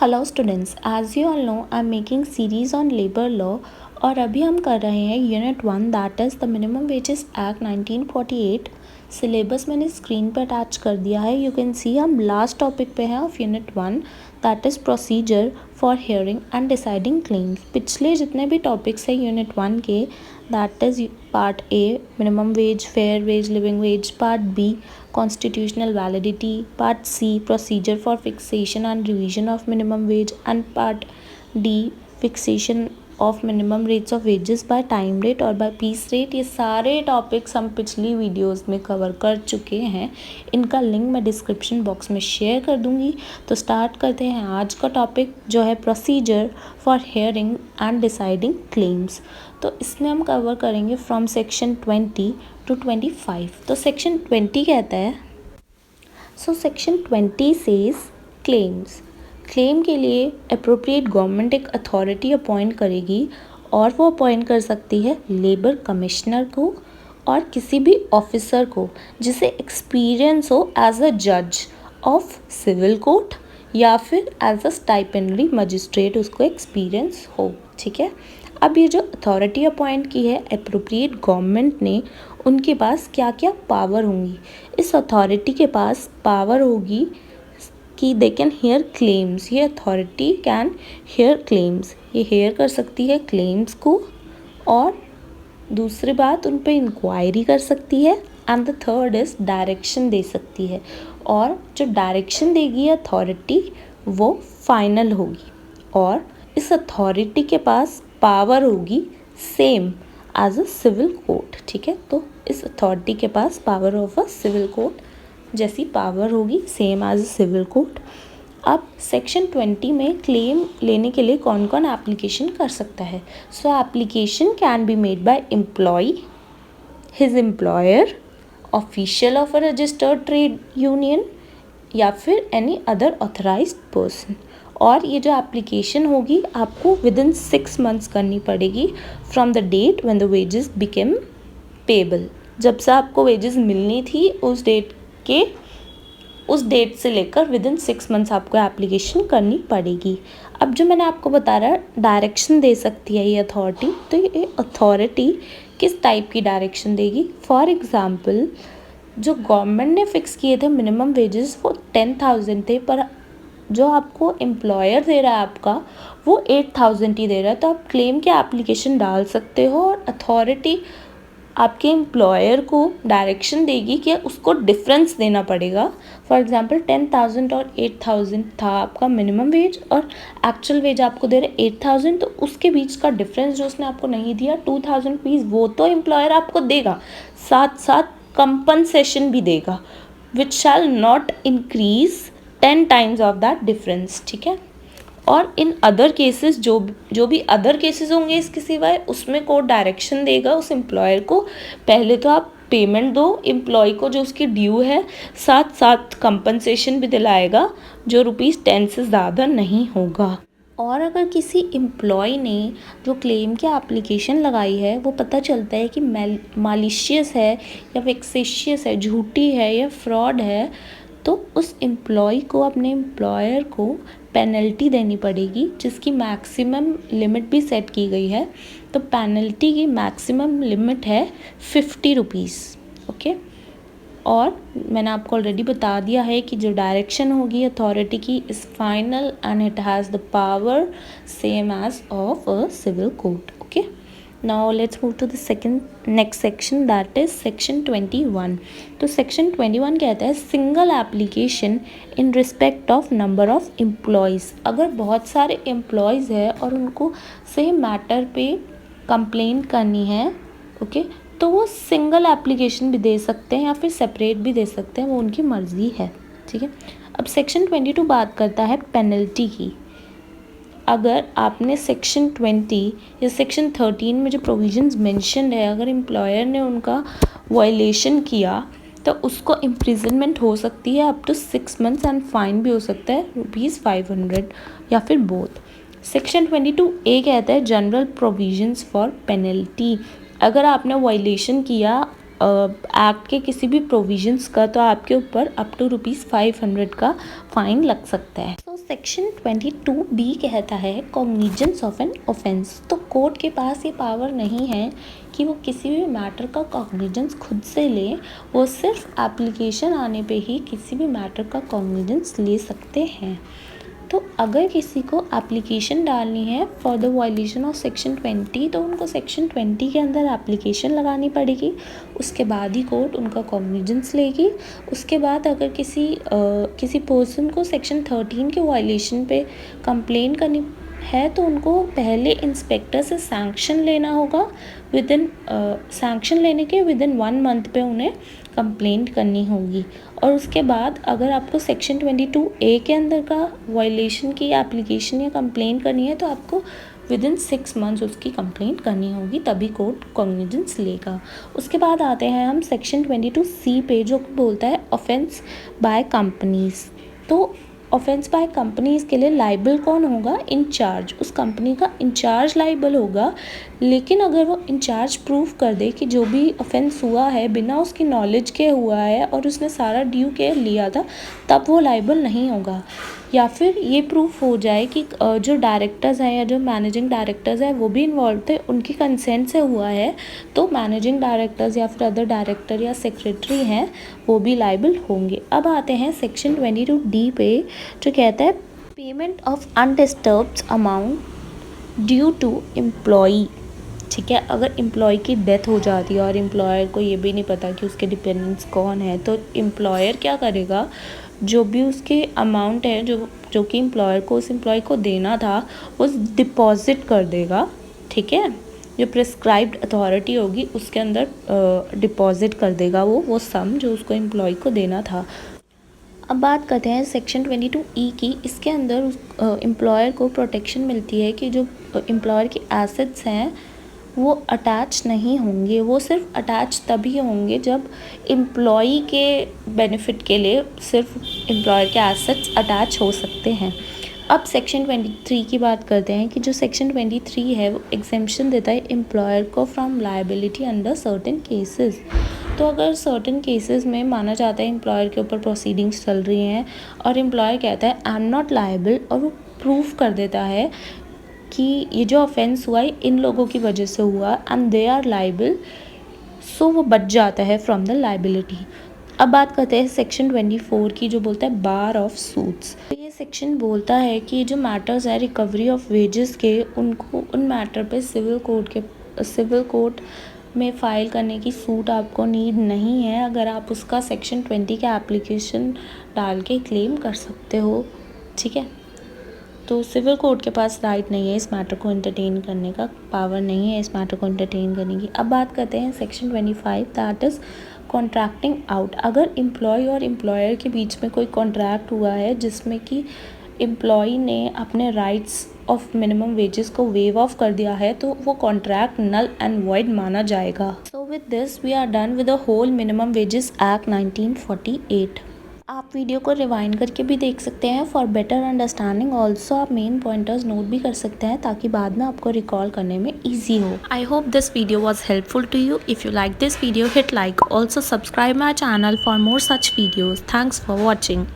Hello students, as you all know I am making series on labour law और अभी हम कर रहे हैं unit 1 that is the minimum wages act 1948। Syllabus मैंने स्क्रीन पर अटैच कर दिया है। यू कैन सी हम लास्ट टॉपिक पे हैं of unit 1 that is procedure for hearing and deciding claims. पिछले जितने भी टॉपिक्स हैं यूनिट 1 के that is part A minimum wage, fair wage, living wage, part B constitutional validity, part C procedure for fixation and revision of minimum wage, and part D fixation of minimum rates of wages by time rate और by piece rate। ये सारे topics हम पिछली videos में cover कर चुके हैं। इनका लिंक मैं डिस्क्रिप्शन बॉक्स में शेयर कर दूंगी। तो स्टार्ट करते हैं आज का टॉपिक जो है procedure for hearing and deciding claims. तो इसमें हम कवर करेंगे फ्रॉम सेक्शन 20 टू 25। तो सेक्शन 20 कहता है, so section 20 says claims. Claim के लिए अप्रोप्रिएट गवर्नमेंट एक अथॉरिटी अपॉइंट करेगी और वो अपॉइंट कर सकती है लेबर कमिश्नर को और किसी भी ऑफिसर को जिसे एक्सपीरियंस हो एज अ जज ऑफ सिविल कोर्ट या फिर एज अ स्टाइपेंडरी मजिस्ट्रेट, उसको एक्सपीरियंस हो। ठीक है, अब ये जो अथॉरिटी अपॉइंट की है अप्रोप्रिएट गवर्नमेंट ने, उनके पास क्या क्या पावर होंगी। इस अथॉरिटी के पास पावर होगी कि दे कैन हेयर क्लेम्स। ये अथॉरिटी कैन हेयर क्लेम्स, ये हेयर कर सकती है क्लेम्स को, और दूसरी बात उन पे इंक्वायरी कर सकती है, and the third is direction दे सकती है। और जो डायरेक्शन देगी अथॉरिटी वो फाइनल होगी। और इस अथॉरिटी के पास पावर होगी same as a civil court. ठीक है, तो इस अथॉरिटी के पास power of a civil court जैसी पावर होगी, same as a civil court. अब सेक्शन 20 में क्लेम लेने के लिए कौन कौन एप्लीकेशन कर सकता है। So application can be made by employ, his employer, official of a registered trade union या फिर एनी अदर ऑथराइज्ड पर्सन। और ये जो एप्लीकेशन होगी आपको विद इन 6 मंथ्स करनी पड़ेगी from the date when the wages became payable. जब से आपको वेजेस मिलनी थी उस डेट से लेकर विद इन 6 मंथ्स आपको एप्लीकेशन करनी पड़ेगी। अब जो मैंने आपको बता रहा डायरेक्शन दे सकती है ये अथॉरिटी, तो ये अथॉरिटी किस टाइप की डायरेक्शन देगी। फॉर एग्ज़ाम्पल जो गवर्नमेंट ने फिक्स किए थे मिनिमम वेजेस वो 10,000 थे, पर जो आपको एम्प्लॉयर दे रहा है आपका वो 8,000 ही दे रहा है। तो आप क्लेम के एप्लीकेशन डाल सकते हो और अथॉरिटी आपके एम्प्लॉयर को डायरेक्शन देगी कि उसको डिफरेंस देना पड़ेगा। फॉर एग्जांपल 10,000 और 8,000 था आपका मिनिमम वेज और एक्चुअल वेज आपको दे रहे 8,000, तो उसके बीच का डिफरेंस जो उसने आपको नहीं दिया 2,000 रुपीज़, वो तो एम्प्लॉयर आपको देगा, साथ साथ कंपनसेशन भी देगा which shall not increase 10 times of that difference. ठीक है, और इन अदर केसेस जो भी अदर केसेस होंगे इसके सिवाय, उसमें कोर्ट डायरेक्शन देगा उस एम्प्लॉयर को, पहले तो आप पेमेंट दो एम्प्लॉय को जो उसकी ड्यू है, साथ साथ कंपनसेशन भी दिलाएगा जो ₹10 से ज़्यादा नहीं होगा। और अगर किसी एम्प्लॉय ने जो क्लेम की एप्लीकेशन लगाई है वो पता चलता है कि मालिशियस है या वेक्सेशियस है, झूठी है या फ्रॉड है, तो उस एम्प्लॉय को अपने एम्प्लॉयर को पेनल्टी देनी पड़ेगी जिसकी मैक्सिमम लिमिट भी सेट की गई है। तो पेनल्टी की मैक्सिमम लिमिट है 50 रुपीज़। ओके, और मैंने आपको ऑलरेडी बता दिया है कि जो डायरेक्शन होगी अथॉरिटी की is final and it has the power same as of a civil court. Okay, now let's move to the next section that is section 21। तो section 21 कहता है single application in respect of number of employees. अगर बहुत सारे employees है और उनको same matter पे कंप्लेन करनी है, ओके, तो वो सिंगल एप्लीकेशन भी दे सकते हैं या फिर सेपरेट भी दे सकते हैं, वो उनकी मर्ज़ी है। ठीक है, अब सेक्शन 22 बात करता है पेनल्टी की। अगर आपने सेक्शन 20 या सेक्शन 13 में जो प्रोविजंस मेंशन है, अगर एम्प्लॉयर ने उनका वायलेशन किया तो उसको इम्प्रिजनमेंट हो सकती है up to 6 months and fine भी हो सकता है ₹500 या फिर बोथ। सेक्शन 22A कहता है जनरल प्रोविजंस फॉर पेनल्टी। अगर आपने वायलेशन किया एक्ट के किसी भी प्रोविजंस का तो आपके ऊपर अप टू ₹500 का फ़ाइन लग सकता है। तो सेक्शन 22B कहता है कॉग्निजेंस ऑफ एन ऑफेंस। तो कोर्ट के पास ये पावर नहीं है कि वो किसी भी मैटर का कॉग्निजेंस खुद से ले, वो सिर्फ एप्लीकेशन आने पे ही किसी भी मैटर का कॉग्निजेंस ले सकते हैं। तो अगर किसी को एप्लीकेशन डालनी है for the violation of section 20, तो उनको सेक्शन 20 के अंदर एप्लीकेशन लगानी पड़ेगी। उसके बाद ही कोर्ट उनका कॉग्निजेंस लेगी। उसके बाद अगर किसी पर्सन को सेक्शन 13 के वायलेशन पे कंप्लेन करनी है तो उनको पहले इंस्पेक्टर से सैंक्शन लेना होगा। सैंक्शन लेने के विदिन 1 मंथ पे उन्हें कंप्लेंट करनी होगी। और उसके बाद अगर आपको सेक्शन 22A के अंदर का वायलेशन की एप्लीकेशन या कंप्लेंट करनी है तो आपको विदिन 6 मंथ्स उसकी कंप्लेंट करनी होगी, तभी कोर्ट कॉग्निजेंस लेगा। उसके बाद आते हैं हम सेक्शन 22C पे, जो बोलता है ऑफेंस बाय कंपनीज। तो ऑफेंस बाय कंपनीज़ के लिए लाइबल कौन होगा? इंचार्ज। उस कंपनी का इंचार्ज लाइबल होगा। लेकिन अगर वो इंचार्ज प्रूव कर दे कि जो भी ऑफेंस हुआ है बिना उसकी नॉलेज के हुआ है और उसने सारा ड्यू केयर लिया था, तब वो लाइबल नहीं होगा। या फिर ये प्रूफ हो जाए कि जो डायरेक्टर्स हैं या जो मैनेजिंग डायरेक्टर्स हैं वो भी इन्वॉल्व थे, उनकी कंसेंट से हुआ है, तो मैनेजिंग डायरेक्टर्स या फिर अदर डायरेक्टर या सेक्रेटरी हैं वो भी लाइबल होंगे। अब आते हैं सेक्शन 22D पे, जो कहता है payment of undisturbed amount due to employee. ठीक है, अगर एम्प्लॉय की डेथ हो जाती है और एम्प्लॉयर को ये भी नहीं पता कि उसके डिपेंडेंट्स कौन है, तो एम्प्लॉयर क्या करेगा? जो भी उसके अमाउंट है जो कि एम्प्लॉयर को उस एम्प्लॉय को देना था, वो डिपॉजिट कर देगा। ठीक है, जो प्रिस्क्राइब्ड अथॉरिटी होगी उसके अंदर डिपॉजिट कर देगा वो सम जो उसको एम्प्लॉय को देना था। अब बात करते हैं सेक्शन 22E की। इसके अंदर एम्प्लॉयर को प्रोटेक्शन मिलती है कि जो एम्प्लॉयर की एसेट्स हैं वो अटैच नहीं होंगे। वो सिर्फ अटैच तभी होंगे जब एम्प्लॉई के बेनिफिट के लिए सिर्फ एम्प्लॉयर के एसेट्स अटैच हो सकते हैं। अब सेक्शन 23 की बात करते हैं कि जो सेक्शन 23 है वो एग्जेम्पशन देता है एम्प्लॉयर को from liability under certain cases. तो अगर सर्टेन केसेस में माना जाता है एम्प्लॉयर के ऊपर प्रोसीडिंग्स चल रही हैं और एम्प्लॉयर कहता है आई एम नॉट लायबल, और वो प्रूफ कर देता है कि ये जो ऑफेंस हुआ है इन लोगों की वजह से हुआ एंड दे आर लायबल, सो वो बच जाता है फ्रॉम द लायबिलिटी। अब बात करते हैं सेक्शन 24 की, जो बोलता है बार ऑफ सूट्स। तो ये सेक्शन बोलता है कि जो मैटर्स है रिकवरी ऑफ वेजेस के, उनको उन मैटर पे सिविल कोर्ट में फ़ाइल करने की सूट आपको नीड नहीं है। अगर आप उसका सेक्शन 20 का एप्लीकेशन डाल के क्लेम कर सकते हो। ठीक है, तो सिविल कोर्ट के पास राइट नहीं है इस मैटर को एंटरटेन करने का, पावर नहीं है इस मैटर को एंटरटेन करने की। अब बात करते हैं section 25, that is contracting out. अगर एम्प्लॉय और एम्प्लॉयर के बीच में कोई कॉन्ट्रैक्ट हुआ है जिसमें कि एम्प्लॉय ने अपने राइट्स ऑफ मिनिमम वेजेस को वेव ऑफ कर दिया है, तो वो कॉन्ट्रैक्ट नल एंड वॉइड माना जाएगा। So with this we are done with the whole minimum wages act 1948। आप वीडियो को रिवाइंड करके भी देख सकते हैं फॉर बेटर अंडरस्टैंडिंग। ऑल्सो आप मेन पॉइंटर्स नोट भी कर सकते हैं ताकि बाद में आपको रिकॉल करने में ईजी हो। I hope this video was helpful to you. If you like this video, hit like. Also subscribe my channel for more such videos. Thanks for watching.